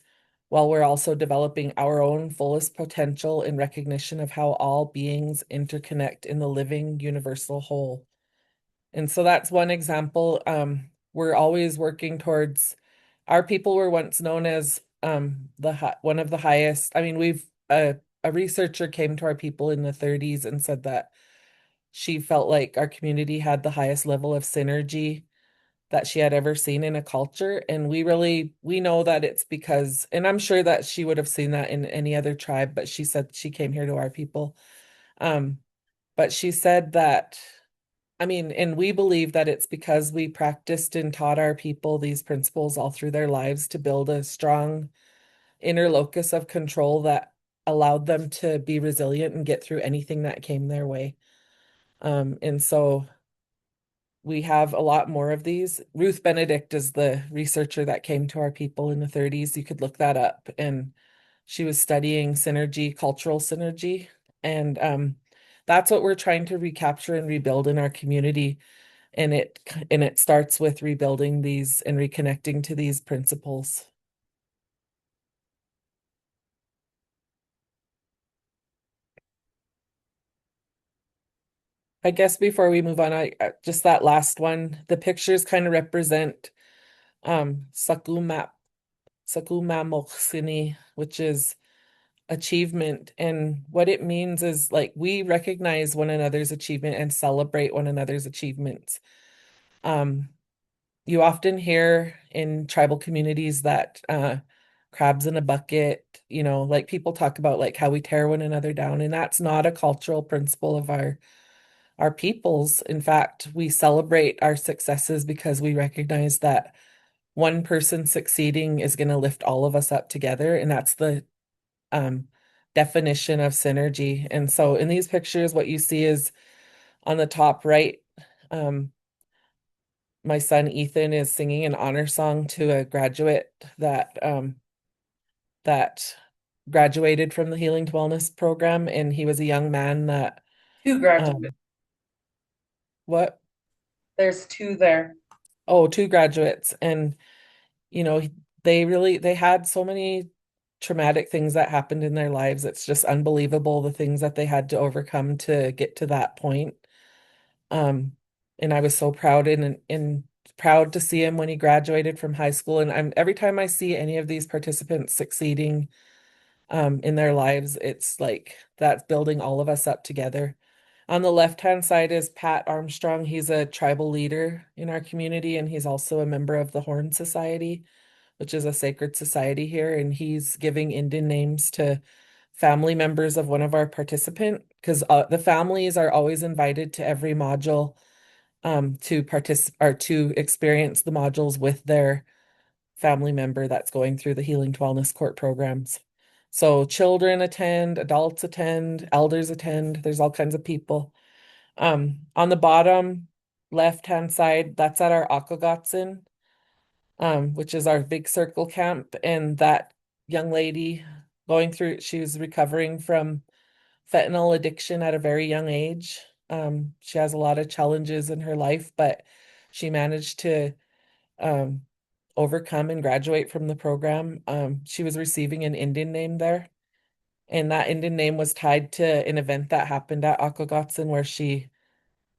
while we're also developing our own fullest potential in recognition of how all beings interconnect in the living universal whole. And so that's one example. We're always working towards our people were once known as one of the highest. I mean, we've a researcher came to our people in the 30s and said that she felt like our community had the highest level of synergy that she had ever seen in a culture. And we know that it's because, and I'm sure that she would have seen that in any other tribe, but she said she came here to our people. Um, but she said that, I mean, and we believe that it's because we practiced and taught our people these principles all through their lives to build a strong inner locus of control that allowed them to be resilient and get through anything that came their way. And so we have a lot more of these. Ruth Benedict is the researcher that came to our people in the 30s. You could look that up. And she was studying synergy, cultural synergy. And that's what we're trying to recapture and rebuild in our community. And it starts with rebuilding these and reconnecting to these principles. I guess before we move on, just that last one, the pictures kind of represent Sakumamoksini, which is achievement. And what it means is like we recognize one another's achievement and celebrate one another's achievements. Um, you often hear in tribal communities that crabs in a bucket, like people talk about like how we tear one another down, and that's not a cultural principle of our peoples. In fact, we celebrate our successes because we recognize that one person succeeding is going to lift all of us up together, and that's the um, definition of synergy. And so in these pictures, what you see is on the top right, um, my son Ethan is singing an honor song to a graduate that graduated from the Healing to Wellness program, and he was a young man that Two graduates. um, what? There's two there. Oh, two graduates, and you know they had so many traumatic things that happened in their lives. It's just unbelievable the things that they had to overcome to get to that point. Um, and I was so proud and proud to see him when he graduated from high school. And I'm every time I see any of these participants succeeding in their lives, it's like that's building all of us up together. On the left-hand side is Pat Armstrong. He's a tribal leader in our community, and he's also a member of the Horn Society, which is a sacred society here. And he's giving Indian names to family members of one of our participant, because the families are always invited to every module to participate or to experience the modules with their family member that's going through the Healing to Wellness Court programs. So children attend, adults attend, elders attend, there's all kinds of people. On the bottom left-hand side, that's at our Akagatsin, which is our big circle camp. And that young lady going through, she was recovering from fentanyl addiction at a very young age. She has a lot of challenges in her life, but she managed to um, overcome and graduate from the program. She was receiving an Indian name there, and that Indian name was tied to an event that happened at Akagatsin where she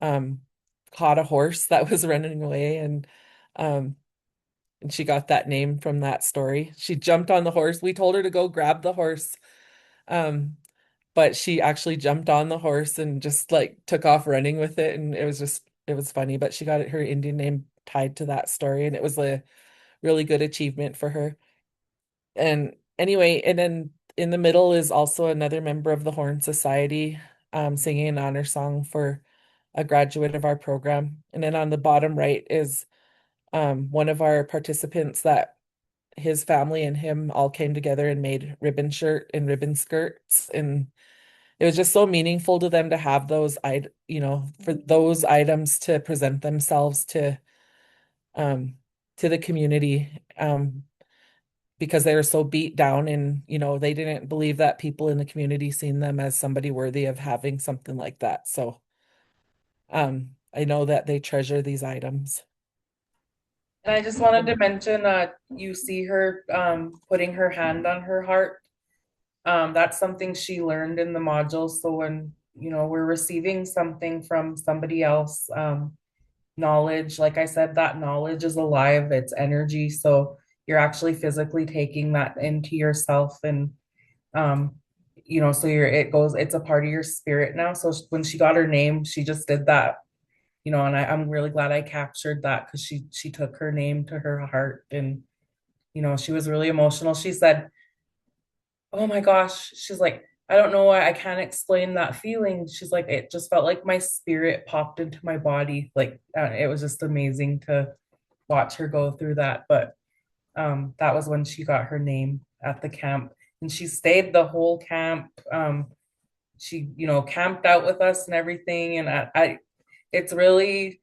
um, caught a horse that was running away, um, and she got that name from that story. She jumped on the horse. We told her to go grab the horse. Um, but she actually jumped on the horse and just like took off running with it. And it was funny, but she got her Indian name tied to that story. And it was a really good achievement for her. And anyway, and then in the middle is also another member of the Horn Society singing an honor song for a graduate of our program. And then on the bottom right is one of our participants that his family and him all came together and made ribbon shirt and ribbon skirts. And it was just so meaningful to them to have those, for those items to present themselves um, to the community, because they were so beat down and, they didn't believe that people in the community seen them as somebody worthy of having something like that. So, I know that they treasure these items. And I just wanted to mention, you see her putting her hand on her heart. That's something she learned in the module. So when, we're receiving something from somebody else, knowledge, like I said, that knowledge is alive, it's energy. So you're actually physically taking that into yourself and, um, so it's a part of your spirit now. So when she got her name, she just did that, and I'm really glad I captured that because she took her name to her heart and, she was really emotional. She said, oh my gosh, she's like, I don't know why I can't explain that feeling. She's like, it just felt like my spirit popped into my body. Like it was just amazing to watch her go through that. But that was when she got her name at the camp, and she stayed the whole camp. She, camped out with us and everything, and it's really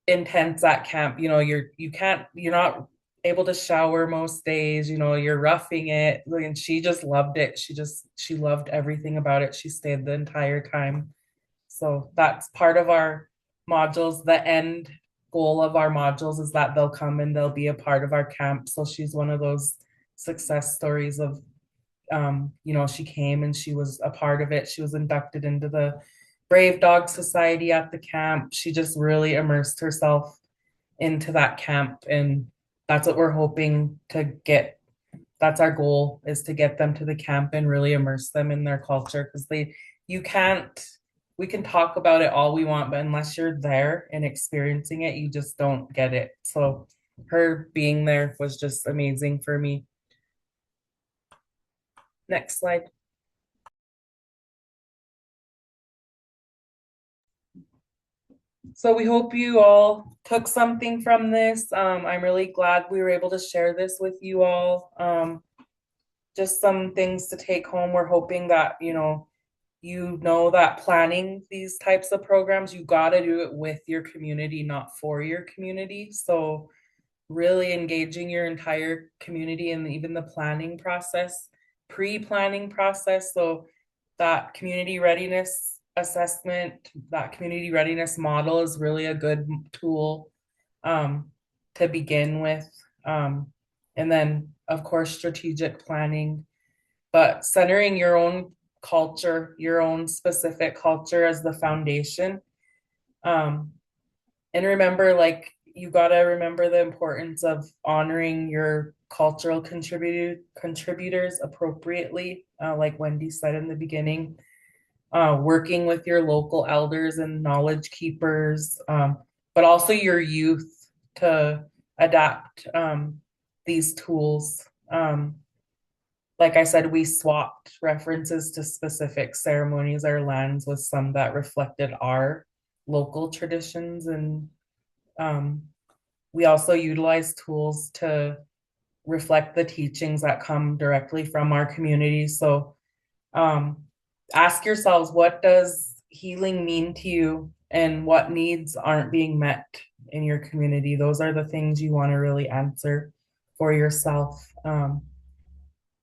intense at camp. You're not able to shower most days, you're roughing it. And she just loved it. She loved everything about it. She stayed the entire time. So that's part of our modules. The end goal of our modules is that they'll come and they'll be a part of our camp. So she's one of those success stories of, she came and she was a part of it. She was inducted into the Brave Dog Society at the camp. She just really immersed herself into that camp. And that's what we're hoping to get. That's our goal, is to get them to the camp and really immerse them in their culture. Because we can talk about it all we want, but unless you're there and experiencing it, you just don't get it. So her being there was just amazing for me. Next slide. So we hope you all took something from this. I'm really glad we were able to share this with you all. Just some things to take home. We're hoping that, that planning these types of programs, you got to do it with your community, not for your community. So really engaging your entire community and even the planning process, pre-planning process. So that community readiness assessment, that community readiness model is really a good tool to begin with. And then, of course, strategic planning, but centering your own culture, your own specific culture as the foundation. And remember, like, you got to remember the importance of honoring your cultural contributors appropriately, like Wendy said in the beginning, working with your local elders and knowledge keepers, but also your youth to adapt these tools. like I said, we swapped references to specific ceremonies or lands with some that reflected our local traditions. And um, we also utilize tools to reflect the teachings that come directly from our community. So um, ask yourselves, what does healing mean to you, and what needs aren't being met in your community? Those are the things you want to really answer for yourself.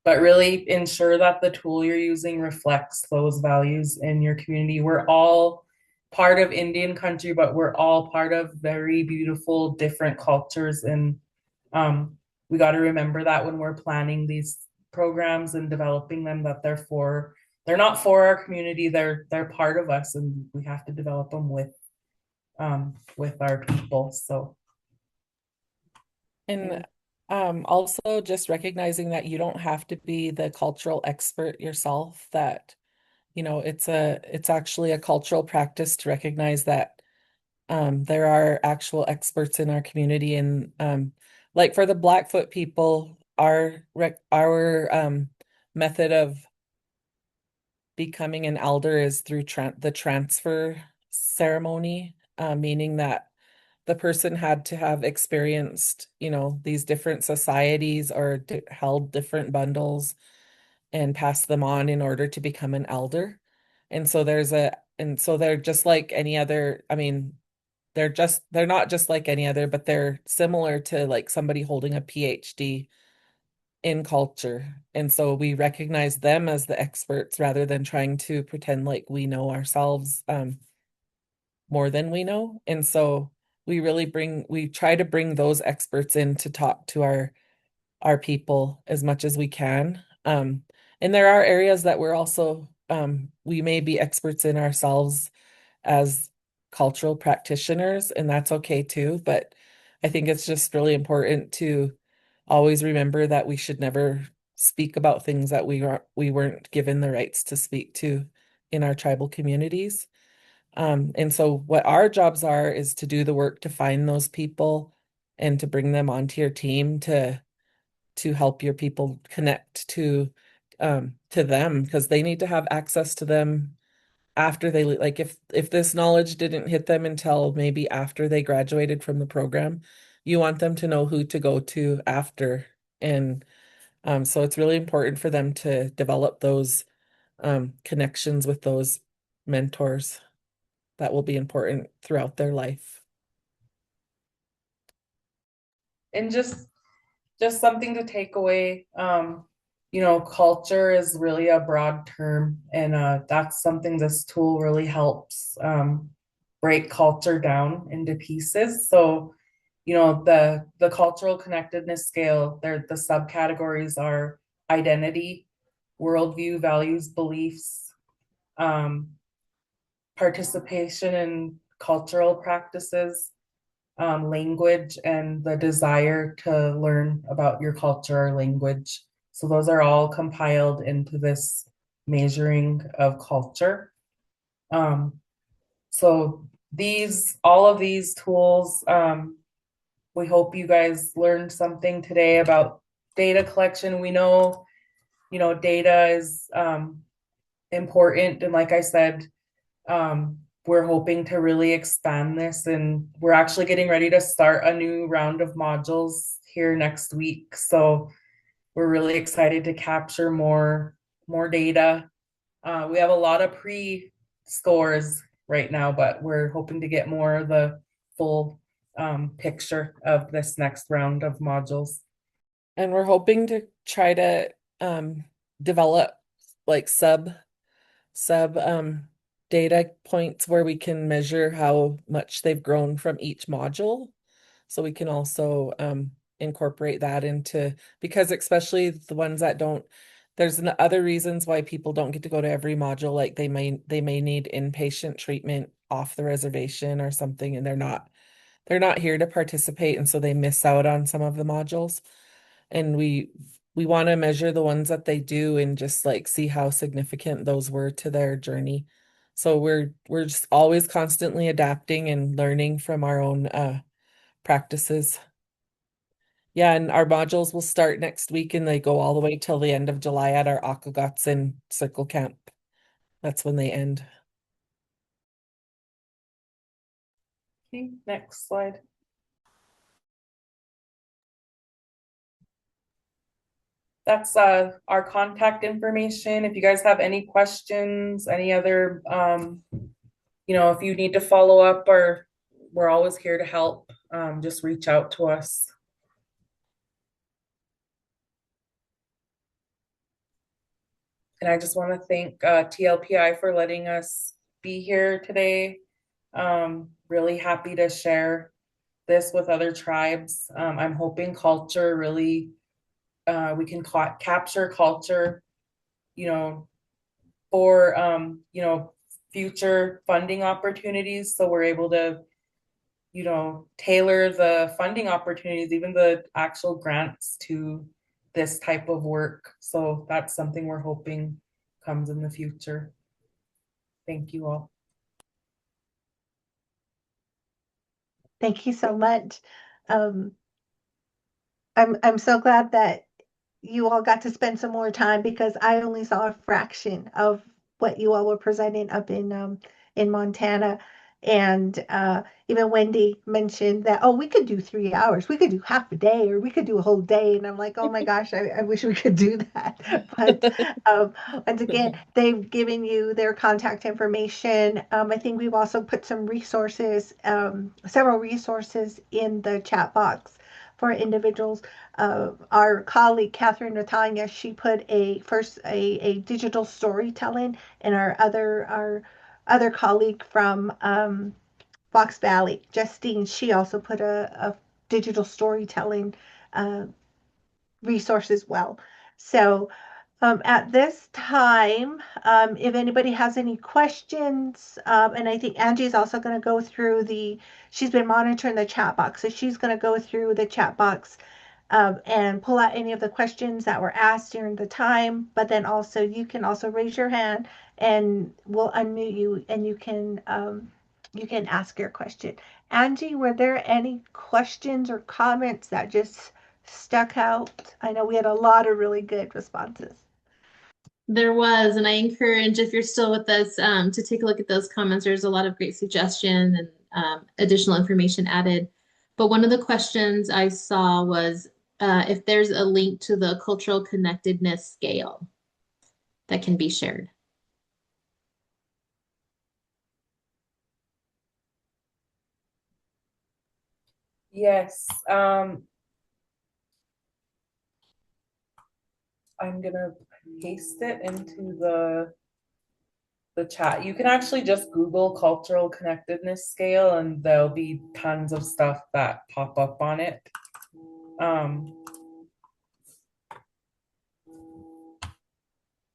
But really ensure that the tool you're using reflects those values in your community. We're all part of Indian country, but we're all part of very beautiful, different cultures. And um, we got to remember that when we're planning these programs and developing them, that they're not for our community, they're part of us, and we have to develop them with our people. So And also just recognizing that you don't have to be the cultural expert yourself, that, it's actually a cultural practice to recognize that there are actual experts in our community. And like for the Blackfoot people, our method of becoming an elder is through the transfer ceremony, meaning that the person had to have experienced, these different societies or held different bundles and passed them on in order to become an elder. And so they're just like any other, I mean, they're not just like any other, but they're similar to like somebody holding a PhD in culture. And so we recognize them as the experts rather than trying to pretend like we know ourselves more than we know. And so we try to bring those experts in to talk to our people as much as we can. And there are areas that we're also we may be experts in ourselves as cultural practitioners, and that's okay too. But I think it's just really important to always remember that we should never speak about things that we weren't given the rights to speak to in our tribal communities. And so what our jobs are is to do the work to find those people and to bring them onto your team to help your people connect to them, because they need to have access to them after like if this knowledge didn't hit them until maybe after they graduated from the program, you want them to know who to go to after. And so it's really important for them to develop those connections with those mentors that will be important throughout their life. and just something to take away. Culture is really a broad term, and that's something this tool really helps break culture down into pieces. So, the cultural connectedness scale, the subcategories are identity, worldview, values, beliefs, um, participation in cultural practices, language, and the desire to learn about your culture or language. So those are all compiled into this measuring of culture. Um, so all of these tools, we hope you guys learned something today about data collection. We know, data is important. And like I said, we're hoping to really expand this, and we're actually getting ready to start a new round of modules here next week. So we're really excited to capture more data. We have a lot of pre-scores right now, but we're hoping to get more of the full picture of this next round of modules. And we're hoping to try to develop like sub data points where we can measure how much they've grown from each module. So we can also incorporate that into, because especially the ones that don't, there's other reasons why people don't get to go to every module, like they may need inpatient treatment off the reservation or something, and they're not here to participate, and so they miss out on some of the modules. And we want to measure the ones that they do and just like see how significant those were to their journey. So we're just always constantly adapting and learning from our own practices. Yeah, and our modules will start next week and they go all the way till the end of July at our Akagatsin Circle Camp. That's when they end. Okay, next slide. That's our contact information. If you guys have any questions, any other, if you need to follow up, or we're always here to help, just reach out to us. And I just want to thank TLPI for letting us be here today. Really happy to share this with other tribes. I'm hoping culture really, we can capture culture, for, future funding opportunities. So we're able to, tailor the funding opportunities, even the actual grants to this type of work. So that's something we're hoping comes in the future. Thank you all. Thank you so much. I'm so glad that you all got to spend some more time because I only saw a fraction of what you all were presenting up in Montana. And even Wendy mentioned that, oh, we could do 3 hours, we could do half a day, or we could do a whole day. And I'm like, oh my gosh, I wish we could do that. But once again, they've given you their contact information. I think we've also put some resources, several resources in the chat box for individuals. Our colleague Catherine Natanya, she put a digital storytelling, and our other colleague from Fox Valley, Justine, she also put a digital storytelling uh, resource as well. So at this time, if anybody has any questions, and I think Angie's also going to go through she's been monitoring the chat box, so she's going to go through the chat box and pull out any of the questions that were asked during the time. But then also you can also raise your hand and we'll unmute you and you can ask your question. Angie, were there any questions or comments that just stuck out? I know we had a lot of really good responses. There was, and I encourage, if you're still with us, to take a look at those comments. There's a lot of great suggestion and additional information added. But one of the questions I saw was if there's a link to the Cultural Connectedness Scale that can be shared. Yes. I'm gonna paste it into the chat. You can actually just Google Cultural Connectedness Scale and there'll be tons of stuff that pop up on it.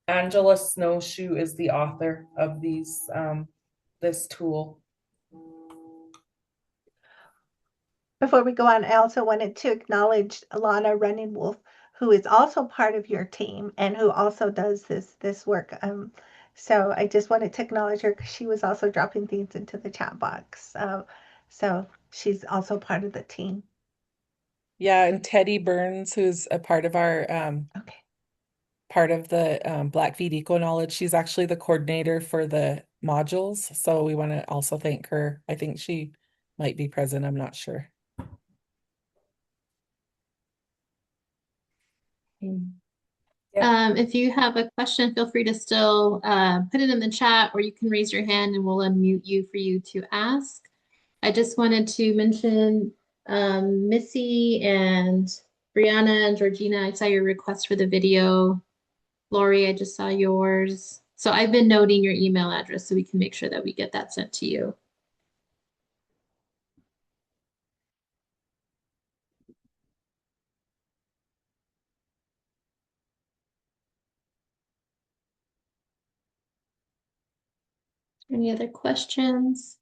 Angela Snowshoe is the author of this tool. Before we go on, I also wanted to acknowledge Alana Running Wolf, who is also part of your team and who also does this work. So I just wanted to acknowledge her because she was also dropping things into the chat box. So she's also part of the team. Yeah, and Teddy Burns, who's a part of our Okay. part of the Blackfeet Eco Knowledge, she's actually the coordinator for the modules. So we want to also thank her. I think she might be present. I'm not sure. Yeah. If you have a question, feel free to still put it in the chat, or you can raise your hand and we'll unmute you for you to ask. I just wanted to mention Missy and Brianna and Georgina. I saw your request for the video. Lori, I just saw yours. So I've been noting your email address so we can make sure that we get that sent to you. Any other questions?